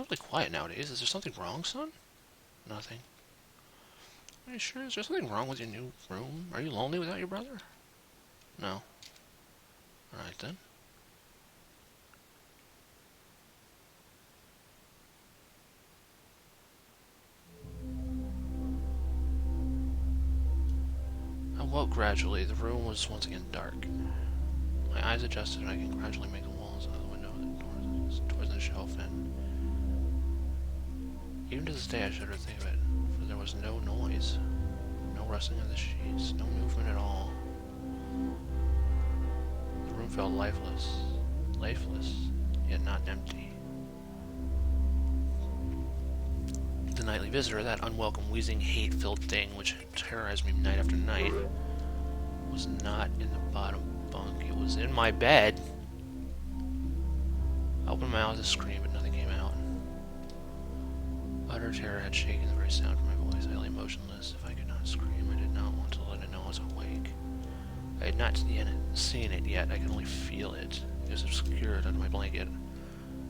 awfully quiet nowadays. Is there something wrong, son? Nothing. Are you sure? Is there something wrong with your new room? Are you lonely without your brother? No. Alright then. I woke gradually. The room was once again dark. My eyes adjusted and I could gradually make the walls out of the window, the doors and the shelf, and even to this day I shudder to think of it, for there was no noise, no rustling of the sheets, no movement at all. The room felt lifeless, yet not empty. The nightly visitor, that unwelcome, wheezing, hate-filled thing which terrorized me night after night, was not in the bottom bunk. It was in my bed. I opened my mouth to scream, but nothing came out. Utter terror had shaken the very sound from my voice. I lay motionless. If I could not scream, I did not want to let it know I was awake. I had not seen it yet. I could only feel it. It was obscured under my blanket.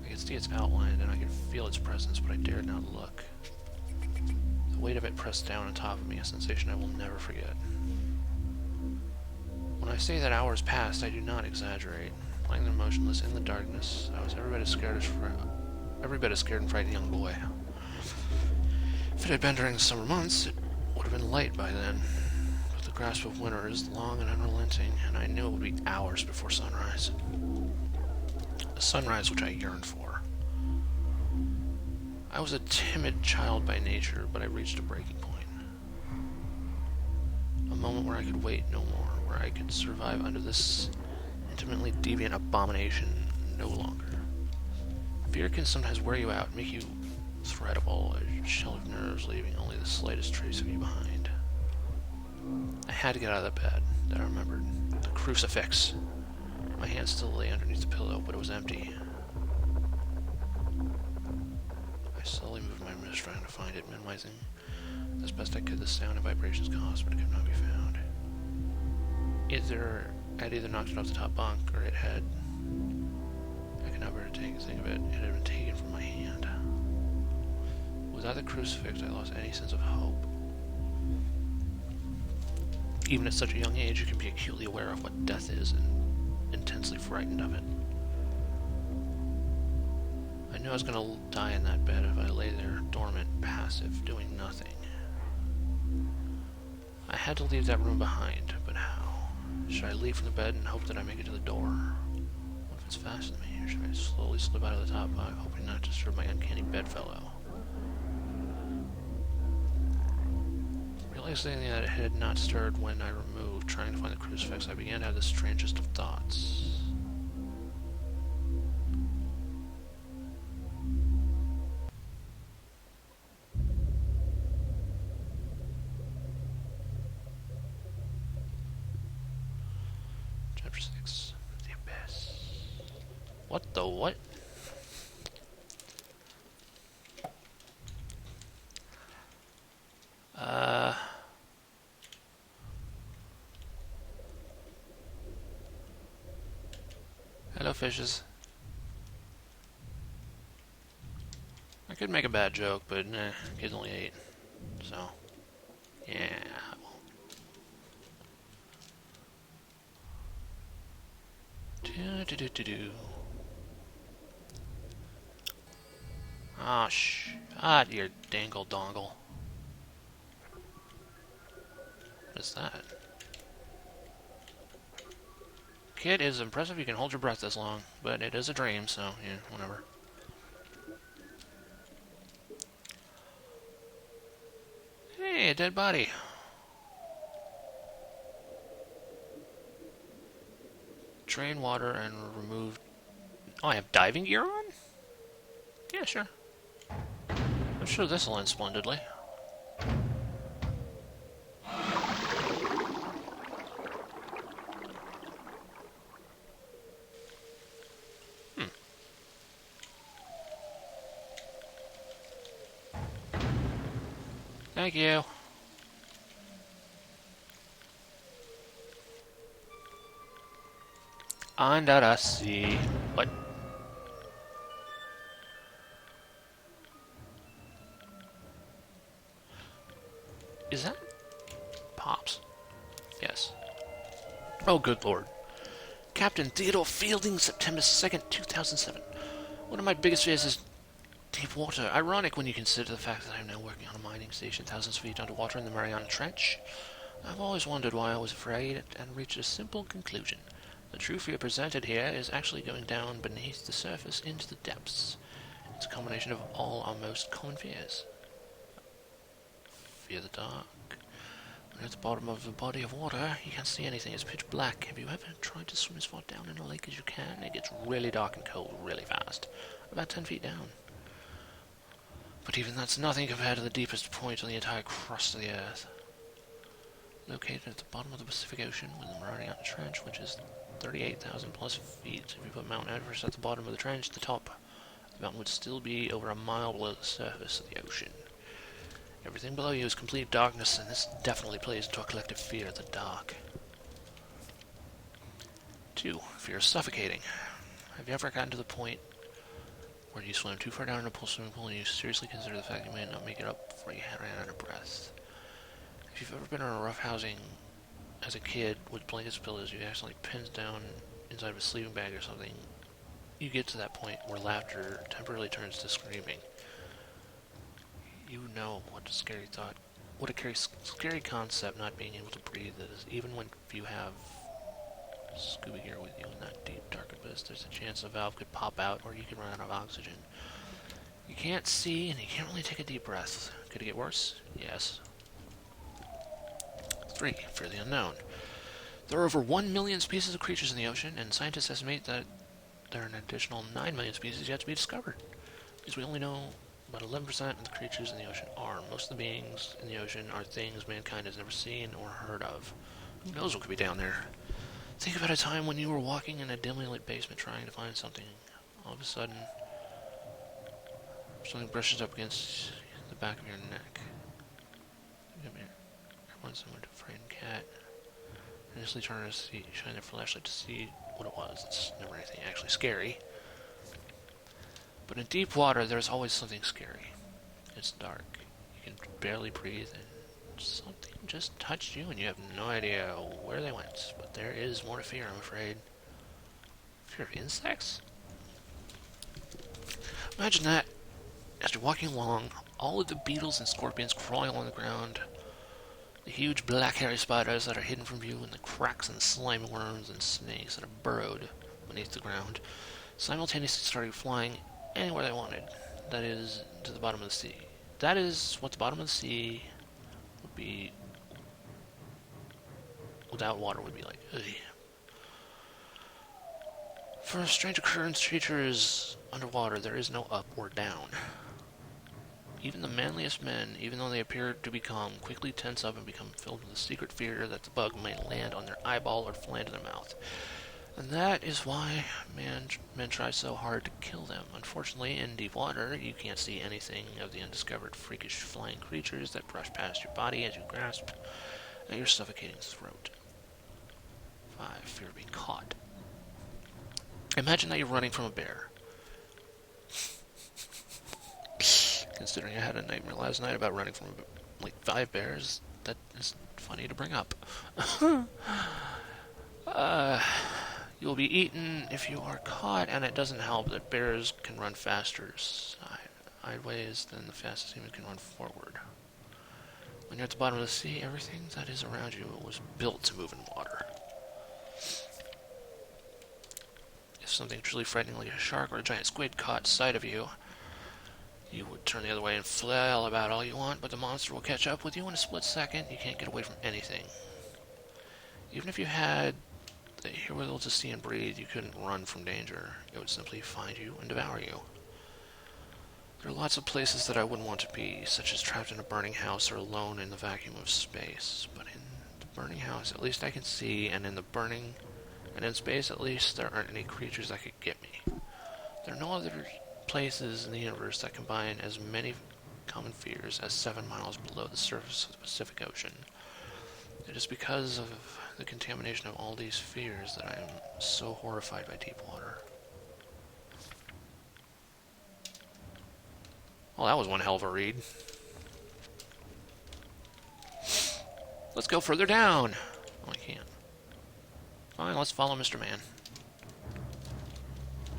I could see its outline, and I could feel its presence, but I dared not look. The weight of it pressed down on top of me, a sensation I will never forget. When I say that hours passed, I do not exaggerate. Lying there motionless in the darkness, I was every bit as scared and frightened young boy. If it had been during the summer months, it would have been light by then. But the grasp of winter is long and unrelenting, and I knew it would be hours before sunrise. A sunrise which I yearned for. I was a timid child by nature, but I reached a breaking point. A moment where I could wait no more, where I could survive under this intimately deviant abomination no longer. Fear can sometimes wear you out, make you threadable, a shell of nerves leaving only the slightest trace of you behind. I had to get out of the bed, then I remembered. The crucifix. My hand still lay underneath the pillow, but it was empty. I slowly moved my wrist trying to find it, minimizing as best I could the sound and vibrations caused, but it could not be found. I'd either knocked it off the top bunk, or it had... I could not bear to think of it. It had been taken from my hand. Without the crucifix, I lost any sense of hope. Even at such a young age, you can be acutely aware of what death is and intensely frightened of it. I knew I was going to die in that bed if I lay there, dormant, passive, doing nothing. I had to leave that room behind, but how? Should I leave from the bed and hope that I make it to the door? What if it's fastened to me, or should I slowly slip out of the top bunk, hoping not to disturb my uncanny bedfellow? Realizing that it had not stirred when I removed, trying to find the crucifix, I began to have the strangest of thoughts. Chapter 6. The Abyss. What the what? Hello, fishes. I could make a bad joke, but kids only 8. So, yeah, I won't. Do-do-do-do-do. Ah, dear dangle dongle. What is that? Kid, it is impressive you can hold your breath this long, but it is a dream, so, yeah, whatever. Hey, a dead body. Drain water and remove... Oh, I have diving gear on? Yeah, sure. I'm sure this'll end splendidly. Thank you. Under the sea. What? Oh, good lord. Captain Theodore Fielding, September 2nd, 2007. One of my biggest fears is deep water. Ironic when you consider the fact that I am now working on a mining station thousands of feet underwater in the Mariana Trench. I've always wondered why I was afraid and reached a simple conclusion. The true fear presented here is actually going down beneath the surface into the depths. It's a combination of all our most common fears. Fear the dark. When you're at the bottom of a body of water, you can't see anything. It's pitch black. Have you ever tried to swim as far down in a lake as you can? It gets really dark and cold really fast. About 10 feet down. But even that's nothing compared to the deepest point on the entire crust of the Earth. Located at the bottom of the Pacific Ocean within the Mariana Trench, which is 38,000 plus feet. If you put Mount Everest at the bottom of the trench, the top of the mountain would still be over a mile below the surface of the ocean. Everything below you is complete darkness, and this definitely plays into our collective fear of the dark. 2. Fear of suffocating. Have you ever gotten to the point where you swim too far down in a swimming pool and you seriously consider the fact you may not make it up before you ran out of breath? If you've ever been in a rough housing as a kid with blankets and pillows, you accidentally pins down inside of a sleeping bag or something, you get to that point where laughter temporarily turns to screaming. You know what a scary thought, what a scary concept not being able to breathe is. Even when you have scuba gear with you in that deep, dark abyss, there's a chance a valve could pop out or you could run out of oxygen. You can't see and you can't really take a deep breath. Could it get worse? Yes. 3. Fear the unknown. There are over 1 million species of creatures in the ocean, and scientists estimate that there are an additional 9 million species yet to be discovered. Because we only know about 11% of the creatures in the ocean are. Most of the beings in the ocean are things mankind has never seen or heard of. Who knows what could be down there? Think about a time when you were walking in a dimly lit basement trying to find something. All of a sudden, something brushes up against the back of your neck. Come here. Everyone's someone to a frightened cat. Initially trying to shine their flashlight to see what it was. It's never anything actually scary. But in deep water, there's always something scary. It's dark. You can barely breathe, and something just touched you, and you have no idea where they went. But there is more to fear, I'm afraid. Fear of insects? Imagine that. As you're walking along, all of the beetles and scorpions crawling along the ground, the huge black hairy spiders that are hidden from view, and the cracks and slimy worms and snakes that are burrowed beneath the ground, simultaneously started flying anywhere they wanted. That is, to the bottom of the sea. That is what the bottom of the sea would be without water would be like. Ugh. For a strange occurrence, creatures underwater, there is no up or down. Even the manliest men, even though they appear to be calm, quickly tense up and become filled with a secret fear that the bug may land on their eyeball or fly into their mouth. And that is why men try so hard to kill them. Unfortunately, in deep water, you can't see anything of the undiscovered freakish flying creatures that brush past your body as you grasp at your suffocating throat. 5. Fear of being caught. Imagine that you're running from a bear. Considering I had a nightmare last night about running from like 5 bears, that is funny to bring up. You will be eaten if you are caught, and it doesn't help that bears can run faster sideways than the fastest human can run forward. When you're at the bottom of the sea, everything that is around you was built to move in water. If something truly frightening like a shark or a giant squid caught sight of you, you would turn the other way and flail about all you want, but the monster will catch up with you in a split second. You can't get away from anything. Even if you had the wherewithal to see and breathe, you couldn't run from danger. It would simply find you and devour you. There are lots of places that I wouldn't want to be, such as trapped in a burning house or alone in the vacuum of space. But in the burning house, at least I can see, and in space, at least there aren't any creatures that could get me. There are no other places in the universe that combine as many common fears as 7 miles below the surface of the Pacific Ocean. It is because of the contamination of all these fears that I am so horrified by deep water. Well, that was one hell of a read. Let's go further down. Oh, I can't. Fine, let's follow Mr. Man.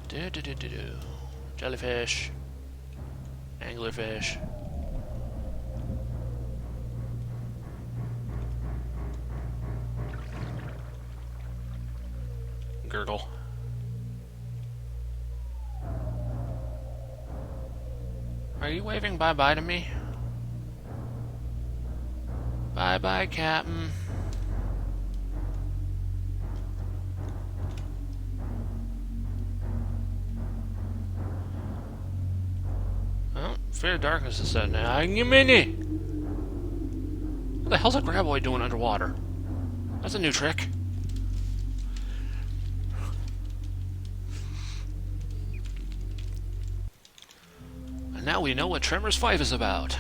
Do. Jellyfish. Anglerfish. Gurgle. Are you waving bye-bye to me? Bye-bye, Captain. Well, Fear of Darkness is set now. Mini! What the hell's a graboid doing underwater? That's a new trick. And now we know what Tremors 5 is about.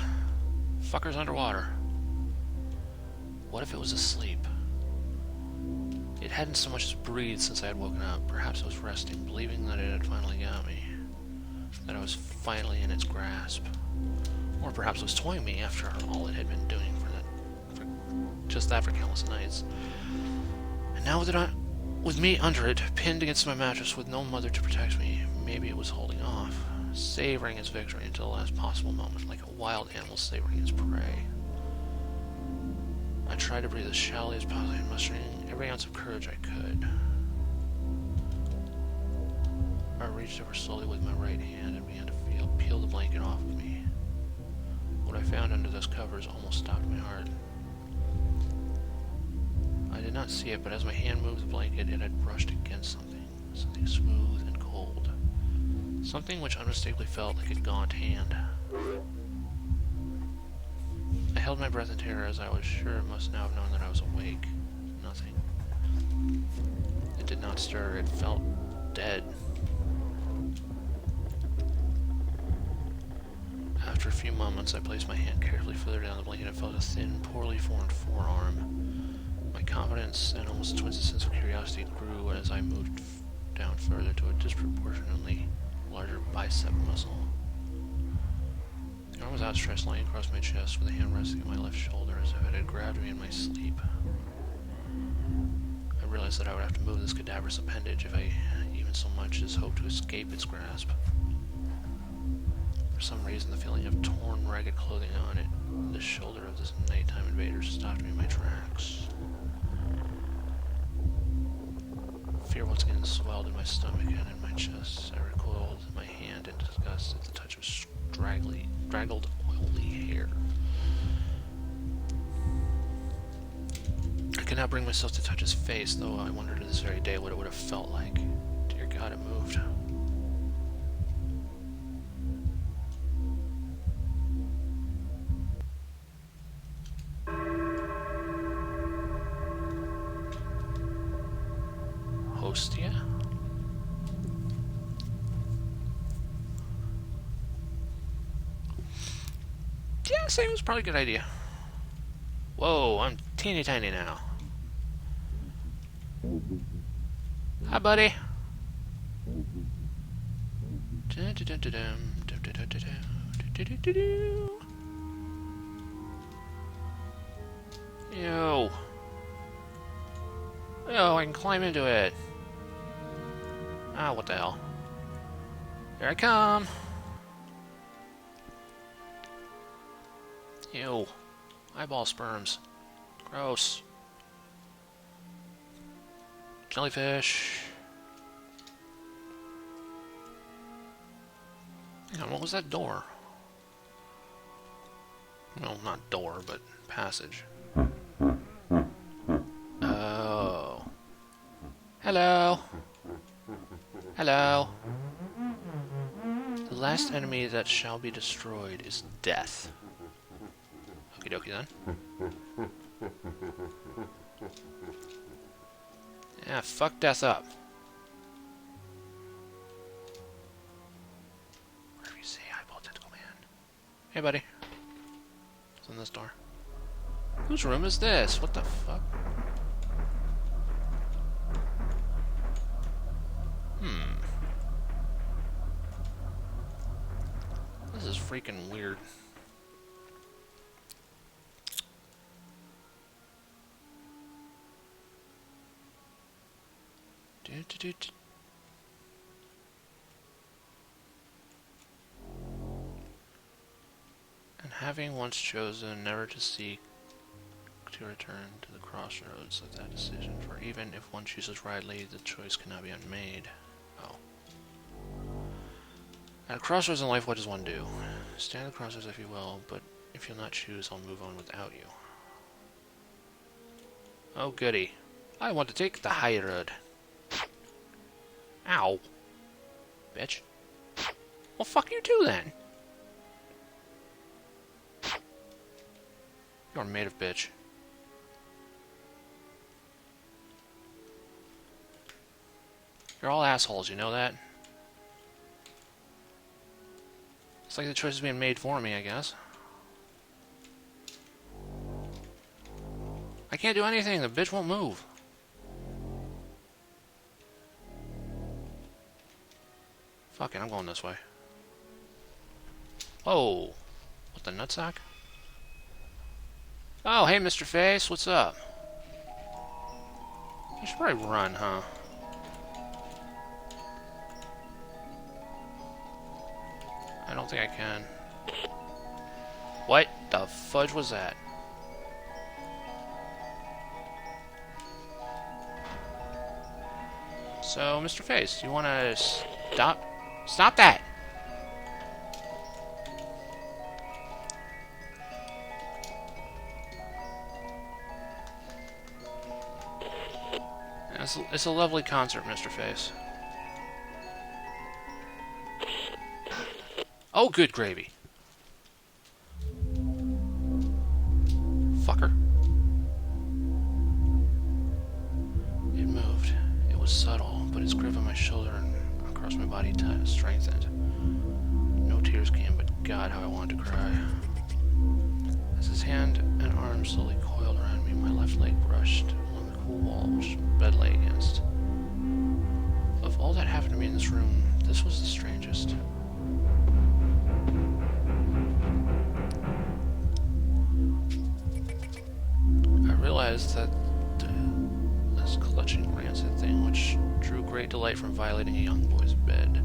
Fuckers underwater. What if it was asleep? It hadn't so much as breathed since I had woken up. Perhaps it was resting, believing that it had finally got me. That I was finally in its grasp. Or perhaps it was toying me after all it had been doing for just that for countless nights. And now with me under it, pinned against my mattress with no mother to protect me, maybe it was holding off, savoring its victory until the last possible moment, like a wild animal savoring its prey. I tried to breathe as shallowly as possible, mustering every ounce of courage I could. I reached over slowly with my right hand and began to peel the blanket off of me. What I found under those covers almost stopped my heart. I did not see it, but as my hand moved the blanket, it had brushed against something smooth and cold. Something which unmistakably felt like a gaunt hand. I held my breath in terror, as I was sure it must now have known that I was awake. Nothing. It did not stir. It felt dead. After a few moments, I placed my hand carefully further down the blanket and felt a thin, poorly formed forearm. My confidence and almost a twisted sense of curiosity grew as I moved down further to a disproportionately larger bicep muscle. The arm was outstretched, lying across my chest, with a hand resting on my left shoulder as if it had grabbed me in my sleep. I realized that I would have to move this cadaverous appendage if I even so much as hoped to escape its grasp. For some reason, the feeling of torn, ragged clothing on it, the shoulder of this nighttime invader, stopped me in my tracks. Fear once again swelled in my stomach and in my chest. I recoiled my hand in disgust at the touch of draggled, oily hair. I could not bring myself to touch his face, though I wondered to this very day what it would have felt like. Dear God, it moved. Hostia? Yeah, same was probably a good idea. Whoa, I'm teeny tiny now. Hi, buddy. Yo. Yo, I can climb into it. Ah, what the hell. Here I come. Ew. Eyeball sperms. Gross. Jellyfish. Hang on, what was that door? No, not door, but passage. Oh. Hello. Hello. The last enemy that shall be destroyed is death. Okie dokie then. Yeah, fuck death up. Whatever you say, eyeball tentacle man. Hey, buddy. What's in this door? Whose room is this? What the fuck? This is freaking weird. And having once chosen never to seek to return to the crossroads of that decision, for even if one chooses rightly, the choice cannot be unmade. Oh. At a crossroads in life, what does one do? Stand at the crossroads if you will, but if you'll not choose, I'll move on without you. Oh goody. I want to take the high road. Ow. Bitch. Well, fuck you too, then. You're made of bitch. You're all assholes, you know that? It's like the choice is being made for me, I guess. I can't do anything, the bitch won't move. Fuck it, I'm going this way. Oh, what the nutsack? Oh, hey, Mr. Face, what's up? I should probably run, huh? I don't think I can. What the fudge was that? So, Mr. Face, you want to stop? Stop that! It's a lovely concert, Mr. Face. Oh, good gravy. Fucker. It moved. It was subtle, but its grip on my shoulder and across my body strengthened. No tears came, but God, how I wanted to cry. As his hand and arm slowly coiled around me, my left leg brushed along the cool wall which the bed lay against. Of all that happened to me in this room, this was the strangest. I realized that this clutching, rancid thing, which drew great delight from violating a young boy's bed,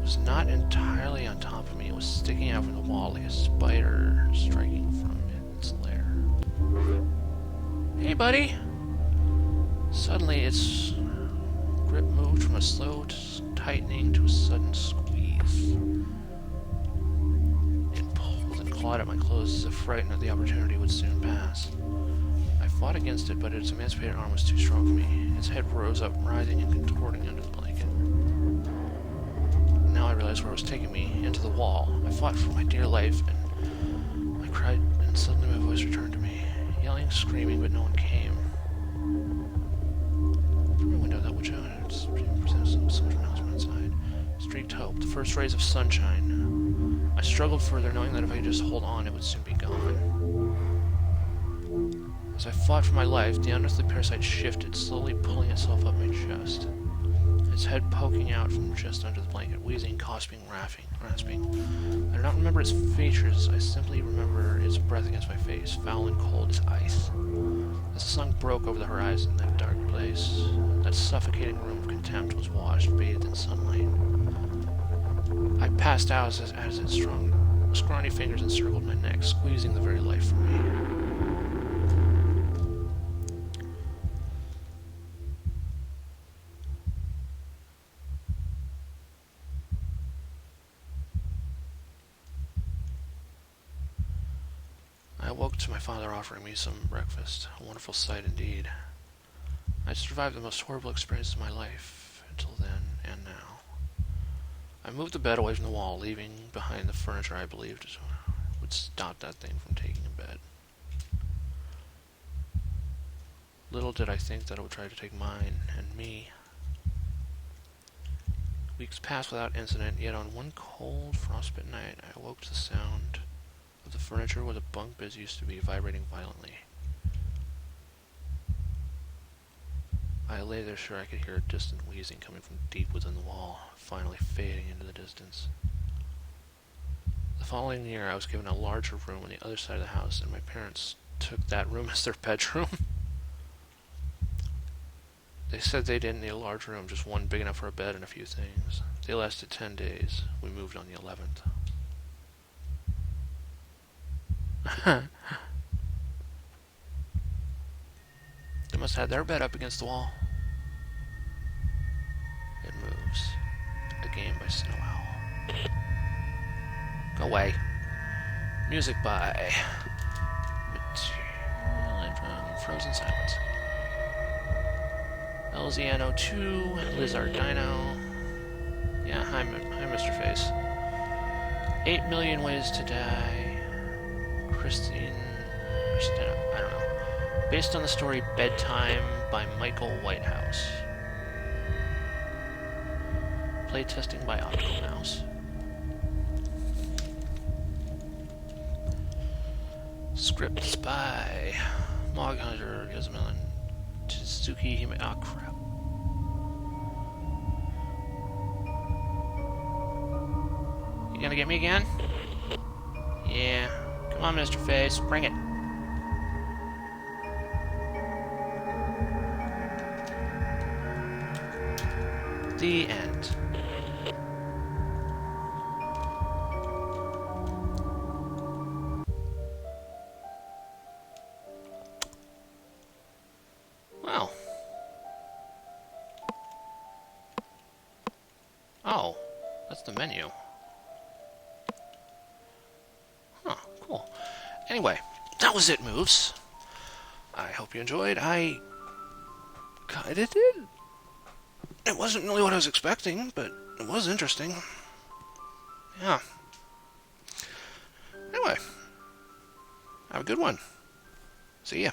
was not entirely on top of me. It was sticking out from the wall like a spider striking from its lair. Hey, buddy! Suddenly, its grip moved from a slow tightening to a sudden squeeze. It pulled and clawed at my clothes as if frightened that the opportunity would soon pass. I fought against it, but its emancipated arm was too strong for me. Its head rose up, writhing and contorting under the blanket. Now I realized where it was taking me, into the wall. I fought for my dear life, and I cried, and suddenly my voice returned to me, yelling, screaming, but no one came. Through my window, that which presented so much announcement inside, streaked hope, the first rays of sunshine. I struggled further, knowing that if I could just hold on, it would soon be gone. As I fought for my life, the unearthly parasite shifted, slowly pulling itself up my chest. Its head poking out from just under the blanket, wheezing, gasping, rasping. I do not remember its features, I simply remember its breath against my face, foul and cold as ice. As the sun broke over the horizon, that dark place, that suffocating room of contempt was washed, bathed in sunlight. I passed out as its strong, scrawny fingers encircled my neck, squeezing the very life from me. I awoke to my father offering me some breakfast, a wonderful sight indeed. I had survived the most horrible experience of my life, until then and now. I moved the bed away from the wall, leaving behind the furniture I believed would stop that thing from taking a bed. Little did I think that it would try to take mine and me. Weeks passed without incident, yet on one cold, frostbitten night I awoke to the sound of the furniture where the bunk beds used to be vibrating violently. I lay there sure I could hear a distant wheezing coming from deep within the wall, finally fading into the distance. The following year I was given a larger room on the other side of the house, and my parents took that room as their bedroom. They said they didn't need a large room, just one big enough for a bed and a few things. They lasted 10 days. We moved on the 11th. They must have had their bed up against the wall. It moves. A game by Snow Owl. Go away. Music by Material and from Frozen Silence. LZNO2, Lizard Dino. Yeah, hi Mr. Face. 8 Million Ways to Die. Christina, I don't know. Based on the story Bedtime by Michael Whitehouse. Playtesting by Optical Mouse. Scripts by Mog Hunter, Gizmo, and Tsuki Hime. Oh, crap. You gonna get me again? Yeah. Come on, Mr. Face. Bring it. The end. Well. Oh, that's the menu. Huh, cool. Anyway, that was it, Moves. I hope you enjoyed. I kinda did. It wasn't really what I was expecting, but it was interesting. Yeah. Anyway, have a good one. See ya.